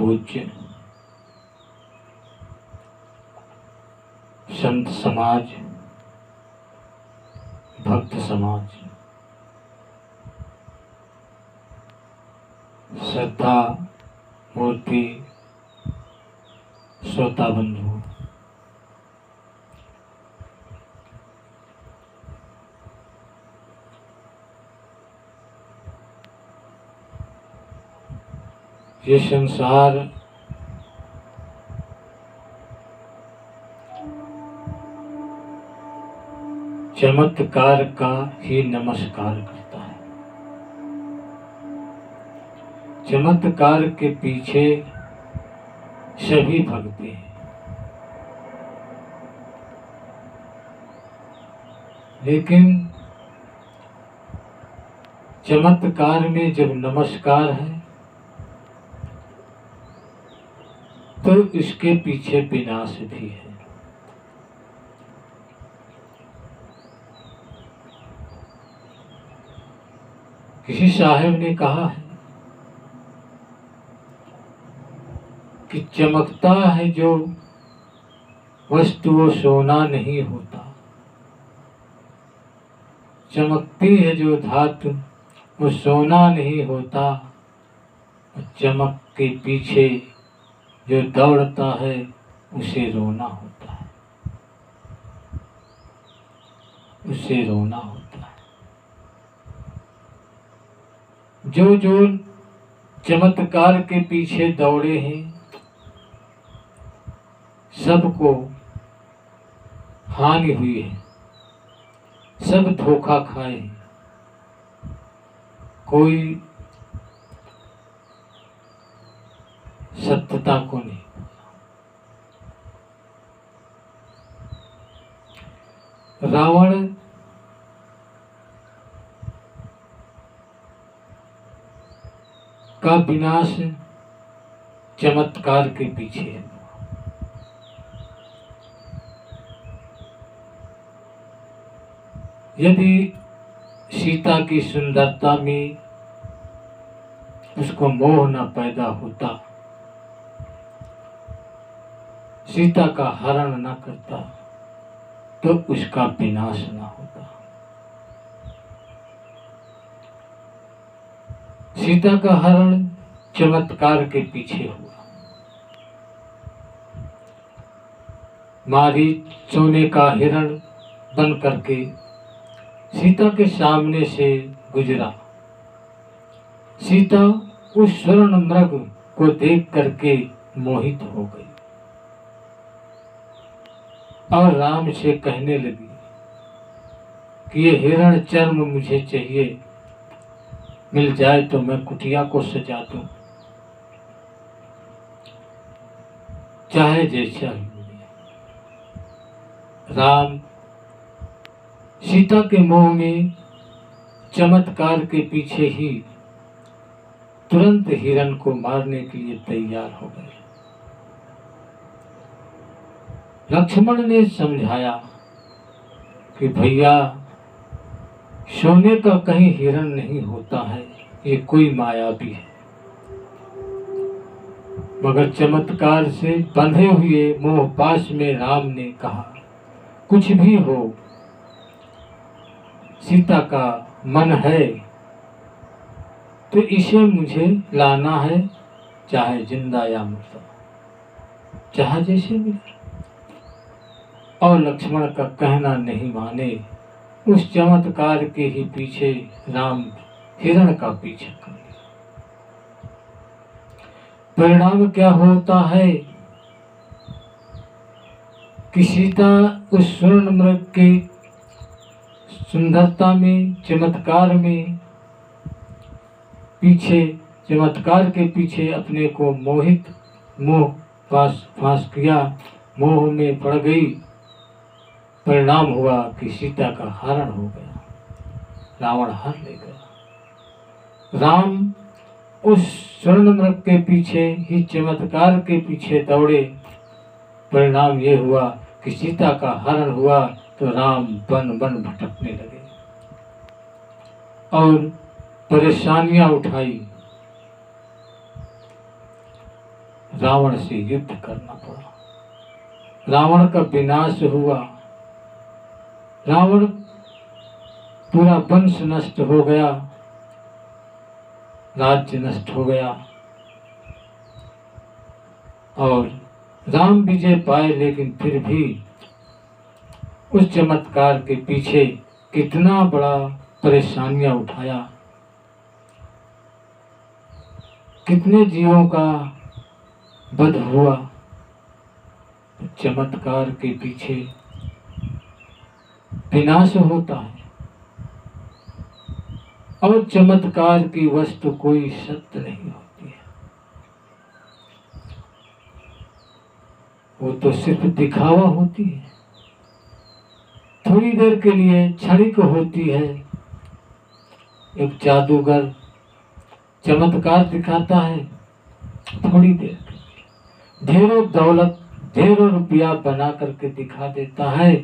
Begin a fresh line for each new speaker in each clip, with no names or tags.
पूज्य संत समाज, भक्त समाज, श्रद्धा मूर्ति, श्रोता बंधु, ये संसार चमत्कार का ही नमस्कार करता है। चमत्कार के पीछे सभी भगते हैं, लेकिन चमत्कार में जब नमस्कार है तो इसके पीछे विनाश भी है। किसी साहब ने कहा है कि चमकता है जो वस्तु वो सोना नहीं होता, चमकती है जो धातु वो सोना नहीं होता, चमक के पीछे जो दौड़ता है उसे रोना होता है, उसे रोना होता है। जो जो चमत्कार के पीछे दौड़े हैं सबको हानि हुई है, सब धोखा खाए हैं। कोई सत्यता को नहीं। रावण का विनाश चमत्कार के पीछे है। यदि सीता की सुंदरता में उसको मोह न पैदा होता, सीता का हरण न करता, तो उसका विनाश न होता। सीता का हरण चमत्कार के पीछे हुआ। मारीच सोने का हिरण बन करके सीता के सामने से गुजरा। सीता उस स्वर्ण मृग को देख करके मोहित हो गई और राम से कहने लगी कि ये हिरण चर्म मुझे चाहिए, मिल जाए तो मैं कुटिया को सजा दूं, चाहे जैसा ही मिले। राम सीता के मोह में चमत्कार के पीछे ही तुरंत हिरण को मारने के लिए तैयार हो गए। लक्ष्मण ने समझाया कि भैया सोने का कहीं हिरण नहीं होता है, ये कोई माया भी है। मगर चमत्कार से बंधे हुए मोह पाश में राम ने कहा कुछ भी हो, सीता का मन है तो इसे मुझे लाना है, चाहे जिंदा या मुर्दा, चाहे जैसे मिले। और लक्ष्मण का कहना नहीं माने, उस चमत्कार के ही पीछे राम हिरण का पीछा कर लिया। परिणाम क्या होता है कि सीता उस स्वर्ण मृग के सुंदरता में, चमत्कार में पीछे, चमत्कार के पीछे अपने को मोह फांस किया, मोह में पड़ गई। परिणाम हुआ कि सीता का हरण हो गया, रावण हर ले गया। राम उस स्वर्ण मृग के पीछे ही, चमत्कार के पीछे दौड़े। परिणाम ये हुआ कि सीता का हरण हुआ तो राम वन वन भटकने लगे और परेशानियां उठाई। रावण से युद्ध करना पड़ा। रावण का विनाश हुआ। रावण पूरा वंश नष्ट हो गया, राज्य नष्ट हो गया और राम विजय पाए। लेकिन फिर भी उस चमत्कार के पीछे कितना बड़ा परेशानियां उठाया, कितने जीवों का वध हुआ। चमत्कार के पीछे विनाश होता है और चमत्कार की वस्तु कोई सत्य नहीं होती है, वो तो सिर्फ दिखावा होती है, थोड़ी देर के लिए क्षणिक होती है। एक जादूगर चमत्कार दिखाता है थोड़ी देर के लिए, ढेरों दौलत ढेरों रुपया बना करके दिखा देता है,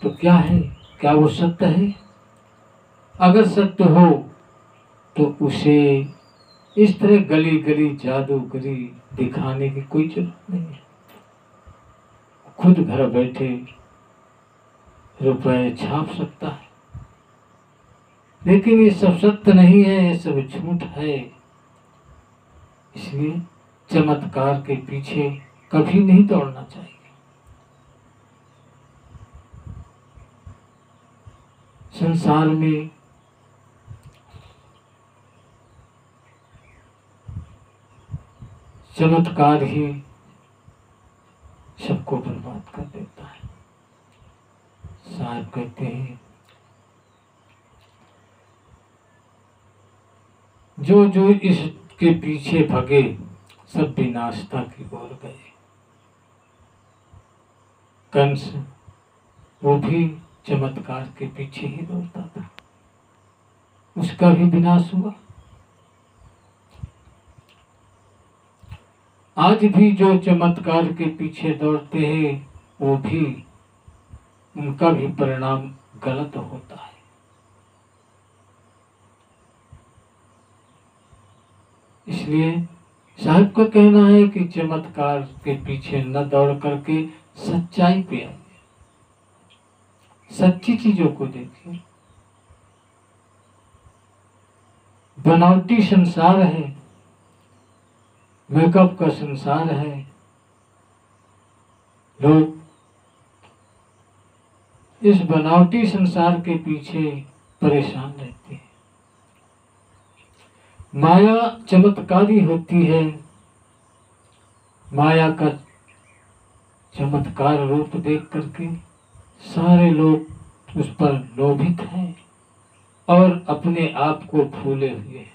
तो क्या है, क्या वो सत्य है? अगर सत्य हो तो उसे इस तरह गली गली जादूगरी दिखाने की कोई जरूरत नहीं है। खुद घर बैठे रुपए छाप सकता है। लेकिन ये सब सत्य नहीं है, ये सब झूठ है। इसलिए चमत्कार के पीछे कभी नहीं दौड़ना चाहिए। संसार में चमत्कार ही सबको बर्बाद कर देता है। साहब कहते हैं, जो जो इसके पीछे भगे सब विनाशता की ओर गए। कंस वो भी चमत्कार के पीछे ही दौड़ता था, उसका भी विनाश हुआ। आज भी जो चमत्कार के पीछे दौड़ते हैं वो भी, उनका भी परिणाम गलत होता है। इसलिए साहब का कहना है कि चमत्कार के पीछे न दौड़ करके सच्चाई पे आइए, सच्ची चीजों को देखिए। बनावटी संसार है, मेकअप का संसार है, लोग इस बनावटी संसार के पीछे परेशान रहते हैं। माया चमत्कारी होती है, माया का चमत्कार रूप देख करके सारे लोग उस पर लोभित हैं और अपने आप को भूले हुए हैं,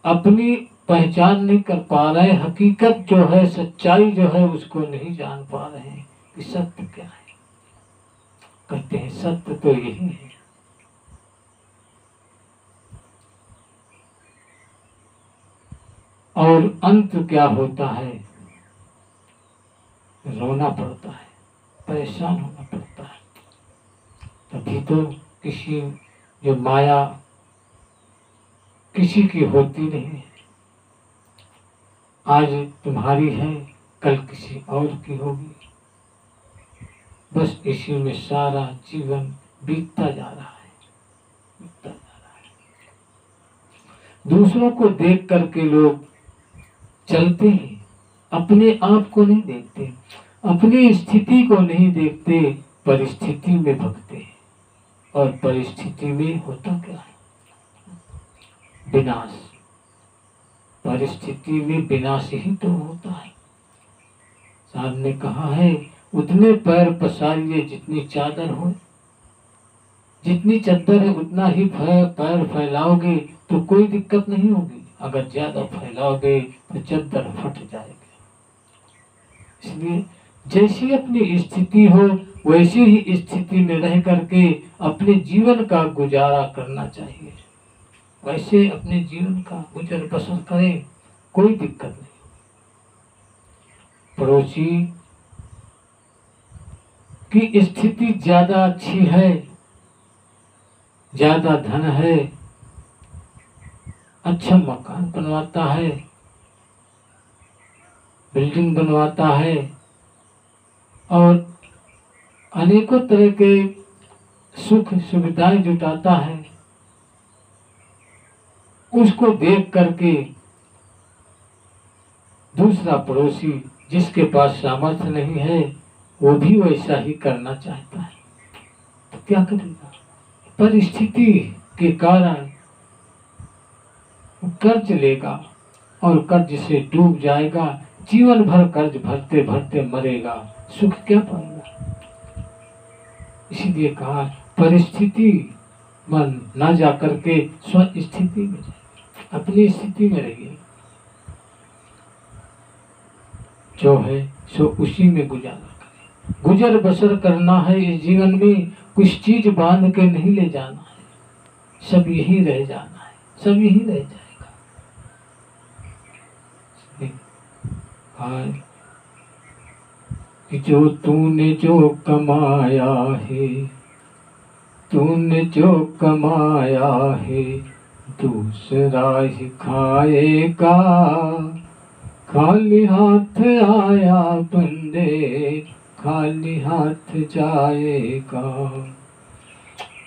अपनी पहचान नहीं कर पा रहे, हकीकत जो है, सच्चाई जो है उसको नहीं जान पा रहे हैं कि सत्य क्या है। कहते हैं सत्य तो यही है। और अंत क्या होता है, रोना पड़ता है, परेशान होना पड़ता है। तभी तो किसी जो माया किसी की होती नहीं है, आज तुम्हारी है कल किसी और की होगी, बस इसी में सारा जीवन बीतता जा रहा है, बीतता जा रहा है। दूसरों को देख करके लोग चलते हैं, अपने आप को नहीं देखते, अपनी स्थिति को नहीं देखते, परिस्थिति में भगते हैं। और परिस्थिति में होता क्या है, विनाश। परिस्थिति में विनाश ही तो होता है। साहब ने कहा है, उतने पैर पसारिए जितनी चादर हो, जितनी चादर है उतना ही पैर फैलाओगे तो कोई दिक्कत नहीं होगी, अगर ज्यादा फैलाओगे तो चादर फट जाएगी। इसलिए जैसी अपनी स्थिति हो वैसी ही स्थिति में रह करके अपने जीवन का गुजारा करना चाहिए। वैसे अपने जीवन का गुजर बसर करें, कोई दिक्कत नहीं। पड़ोसी की स्थिति ज्यादा अच्छी है, ज्यादा धन है, अच्छा मकान बनवाता है, बिल्डिंग बनवाता है और अनेकों तरह के सुख सुविधाएं जुटाता है, उसको देख करके दूसरा पड़ोसी जिसके पास सामर्थ्य नहीं है वो भी वैसा ही करना चाहता है, तो क्या करेगा? परिस्थिति के कारण कर्ज लेगा और कर्ज से डूब जाएगा, जीवन भर कर्ज भरते भरते मरेगा, सुख क्या पाएगा? इसीलिए कहा परिस्थिति मन न जा करके स्व स्थिति में जाए, अपनी स्थिति में रहिए, जो है सो उसी में गुजारा करें। गुजर बसर करना है इस जीवन में, कुछ चीज बांध के नहीं ले जाना है, सब यही रह जाना है, सब यही रह जाएगा। जो तूने जो कमाया है, तूने जो कमाया है दूसरा ही खाएगा, खाली हाथ आया बंदे खाली हाथ जाएगा।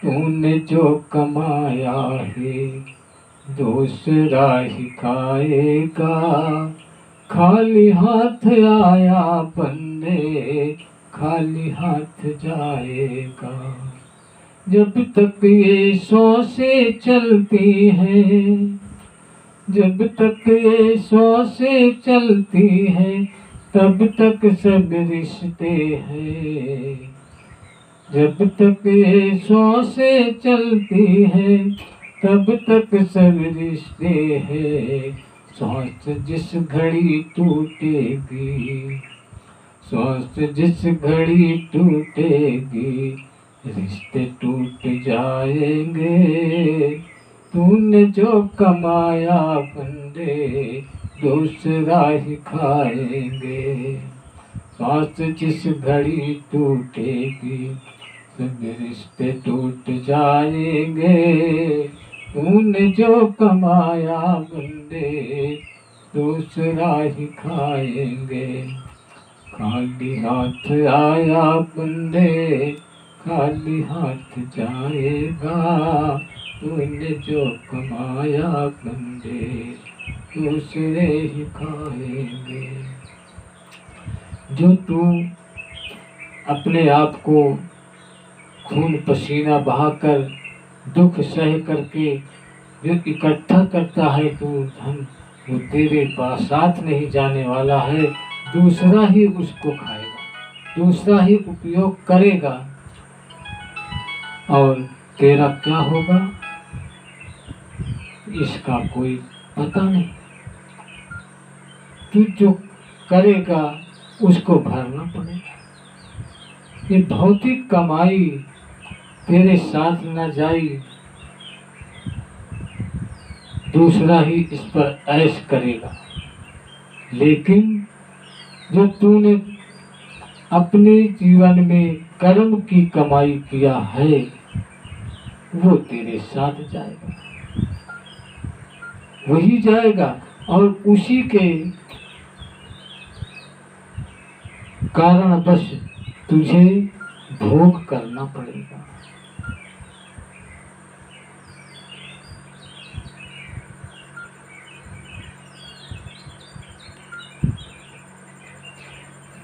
तूने जो कमाया है दूसरा ही खाएगा, खाली हाथ आया बंदे खाली हाथ जाएगा। जब तक ये सांसें चलती हैं, जब तक ये सांसें चलती हैं तब तक सब रिश्ते हैं, जब तक ये सांसें चलती हैं तब तक सब रिश्ते हैं। सांस जिस घड़ी टूटेगी, सांस जिस घड़ी टूटेगी रिश्ते टूट जाएंगे। तूने जो कमाया बंदे दूसरा ही खाएंगे, सांस जिस घड़ी टूटेगी सब रिश्ते टूट जाएंगे। तूने जो कमाया बंदे दूसरा ही खाएंगे, खाली हाथ आया बंदे खाली हाथ जाएगा। तूने जो कमाया बंदे दूसरे ही खाएंगे। जो तू अपने आप को खून पसीना बहाकर दुख सह करके जो इकट्ठा करता है तू धन, वो तेरे पास साथ नहीं जाने वाला है, दूसरा ही उसको खाएगा, दूसरा ही उपयोग करेगा और तेरा क्या होगा इसका कोई पता नहीं। तू जो करेगा उसको भरना पड़ेगा। ये भौतिक कमाई तेरे साथ न जाई, दूसरा ही इस पर ऐश करेगा, लेकिन जो तूने अपने जीवन में कर्म की कमाई किया है वो तेरे साथ जाएगा, वही जाएगा और उसी के कारण बस तुझे भोग करना पड़ेगा।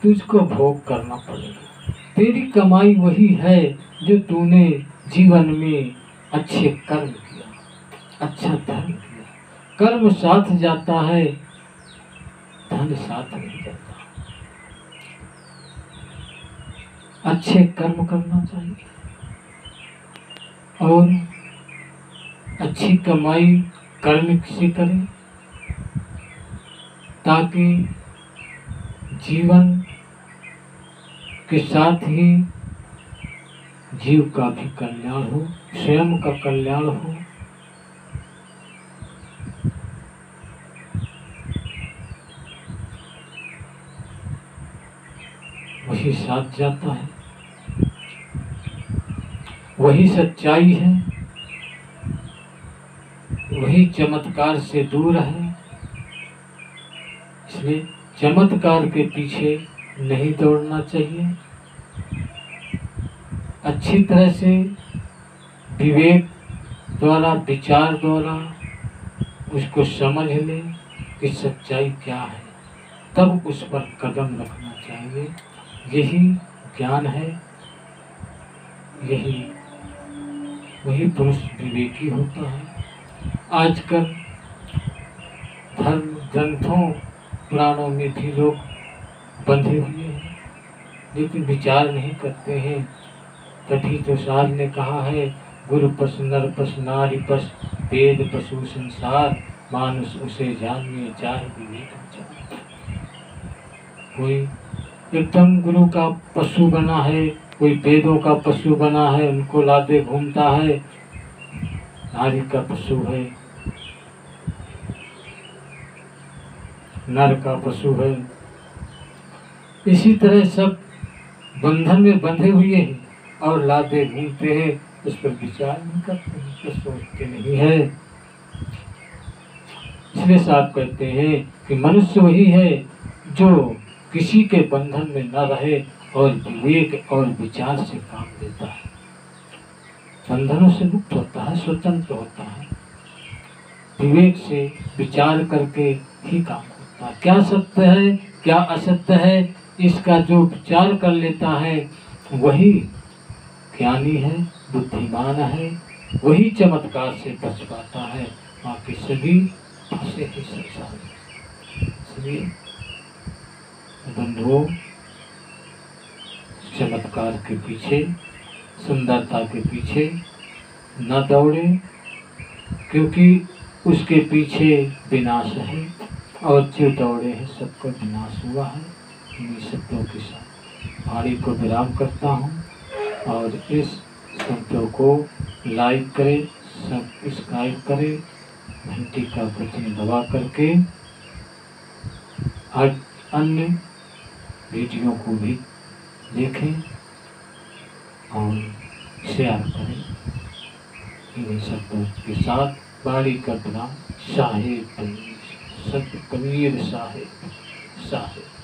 तुझको भोग करना पड़ेगा। तेरी कमाई वही है जो तूने जीवन में अच्छे कर्म किया, अच्छा धर्म किया। कर्म साथ जाता है, धन साथ नहीं जाता। अच्छे कर्म करना चाहिए और अच्छी कमाई कर्म से करें ताकि जीवन के साथ ही जीव का भी कल्याण हो, स्वयं का कल्याण हो। वही साथ जाता है, वही सच्चाई है, वही चमत्कार से दूर है। इसलिए चमत्कार के पीछे नहीं दौड़ना चाहिए। अच्छी तरह से विवेक द्वारा, विचार द्वारा उसको समझ ले कि सच्चाई क्या है, तब उस पर कदम रखना चाहिए। यही ज्ञान है, यही वही पुरुष विवेकी होता है। आजकल धर्म ग्रंथों पुराणों में भी लोग बंधे हुए हैं, लेकिन विचार नहीं करते हैं। तभी तो साल ने कहा है, गुरु पस नर पस नारी पस वेद पशु संसार, मानुष उसे जानने चाहे विवेक विचार। कोई एकदम गुरु का पशु बना है, कोई वेदों का पशु बना है, उनको लादे घूमता है। नारी का पशु है, नर का पशु है। इसी तरह सब बंधन में बंधे हुए हैं और लादे घूमते हैं, उस पर विचार नहीं करते, उस पर सोचते नहीं है। इसलिए साहब कहते हैं कि मनुष्य वही है जो किसी के बंधन में न रहे और विवेक और विचार से काम लेता है, बंधनों से मुक्त होता है, स्वतंत्र होता है। विवेक से विचार करके ही काम होता है। क्या सत्य है, क्या असत्य है, इसका जो विचार कर लेता है वही ज्ञानी है, बुद्धिमान है, वही चमत्कार से बच पाता है। बाकी सभी फंसे ही संसार में। इसलिए बंधुओं, चमत्कार के पीछे, सुंदरता के पीछे न दौड़े, क्योंकि उसके पीछे विनाश है, और जो दौड़े हैं सबका विनाश हुआ है। इन्हीं शब्दों के साथ वाणी को विराम करता हूँ, और इस शब्दों को लाइक करें, सब्सक्राइब करें, घंटी का बटन दबा करके हर अन्य वीडियो को भी देखें और शेयर करें। इन्हीं शब्दों के साथ वाणी का विराम। साहेब कबीर साहेब साहेब।